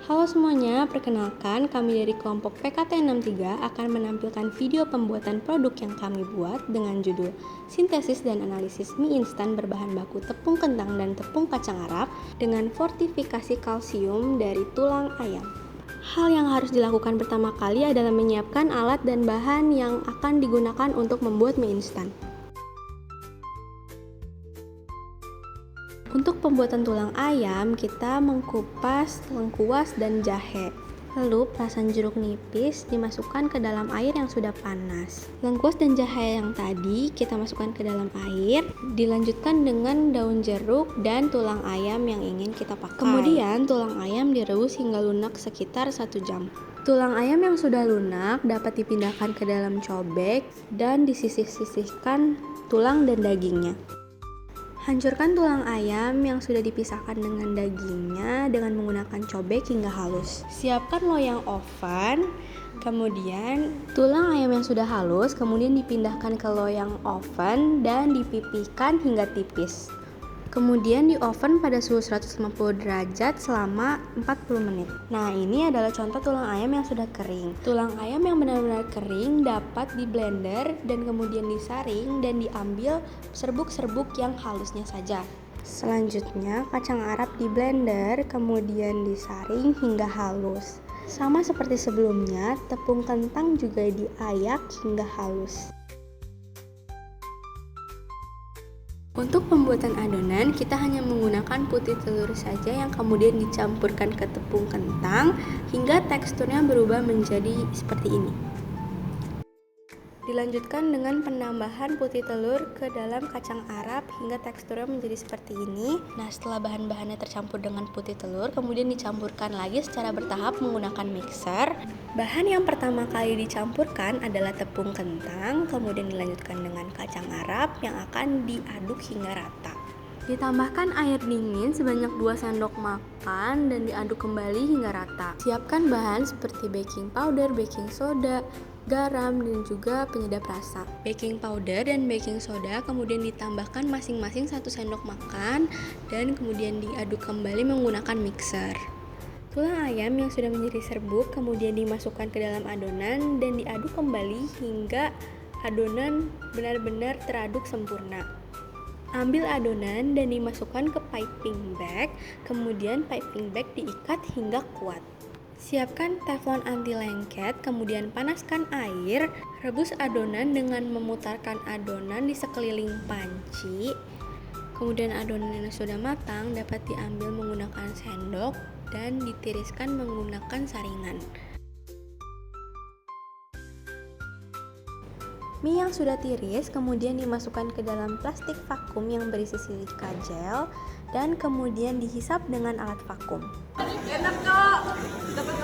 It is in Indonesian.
Halo semuanya, perkenalkan kami dari kelompok PKT63 akan menampilkan video pembuatan produk yang kami buat dengan judul Sintesis dan Analisis Mie Instan berbahan baku tepung kentang dan tepung kacang Arab dengan fortifikasi kalsium dari tulang ayam. Hal yang harus dilakukan pertama kali adalah menyiapkan alat dan bahan yang akan digunakan untuk membuat mie instan. Untuk pembuatan tulang ayam, kita mengupas lengkuas dan jahe. Lalu perasan jeruk nipis dimasukkan ke dalam air yang sudah panas. Lengkuas dan jahe yang tadi kita masukkan ke dalam air, dilanjutkan dengan daun jeruk dan tulang ayam yang ingin kita pakai. Kemudian tulang ayam direbus hingga lunak sekitar 1 jam. Tulang ayam yang sudah lunak dapat dipindahkan ke dalam cobek dan disisih-sisihkan tulang dan dagingnya. Hancurkan tulang ayam yang sudah dipisahkan dengan dagingnya dengan menggunakan cobek hingga halus. Siapkan loyang oven, kemudian tulang ayam yang sudah halus kemudian dipindahkan ke loyang oven dan dipipihkan hingga tipis. Kemudian di oven pada suhu 150 derajat selama 40 menit. Nah, ini adalah contoh tulang ayam yang sudah kering. Tulang ayam yang benar-benar kering dapat di blender dan kemudian disaring dan diambil serbuk-serbuk yang halusnya saja. Selanjutnya, kacang Arab di blender kemudian disaring hingga halus. Sama seperti sebelumnya, tepung kentang juga diayak hingga halus. Untuk pembuatan adonan, kita hanya menggunakan putih telur saja yang kemudian dicampurkan ke tepung kentang hingga teksturnya berubah menjadi seperti ini. Dilanjutkan dengan penambahan putih telur ke dalam kacang Arab hingga teksturnya menjadi seperti ini. Nah, setelah bahan-bahannya tercampur dengan putih telur, kemudian dicampurkan lagi secara bertahap menggunakan mixer. Bahan yang pertama kali dicampurkan adalah tepung kentang, kemudian dilanjutkan dengan kacang Arab yang akan diaduk hingga rata. Ditambahkan air dingin sebanyak 2 sendok makan dan diaduk kembali hingga rata. Siapkan bahan seperti baking powder, baking soda, garam, dan juga penyedap rasa. Baking powder dan baking soda kemudian ditambahkan masing-masing 1 sendok makan dan kemudian diaduk kembali menggunakan mixer. Tulang ayam yang sudah menjadi serbuk kemudian dimasukkan ke dalam adonan dan diaduk kembali hingga adonan benar-benar teraduk sempurna. Ambil adonan dan dimasukkan ke piping bag, kemudian piping bag diikat hingga kuat. Siapkan teflon anti lengket, kemudian panaskan air, rebus adonan dengan memutarkan adonan di sekeliling panci. Kemudian adonan yang sudah matang dapat diambil menggunakan sendok dan ditiriskan menggunakan saringan. Mie yang sudah tiris kemudian dimasukkan ke dalam plastik vakum yang berisi silika gel dan kemudian dihisap dengan alat vakum. Enak kok, dapat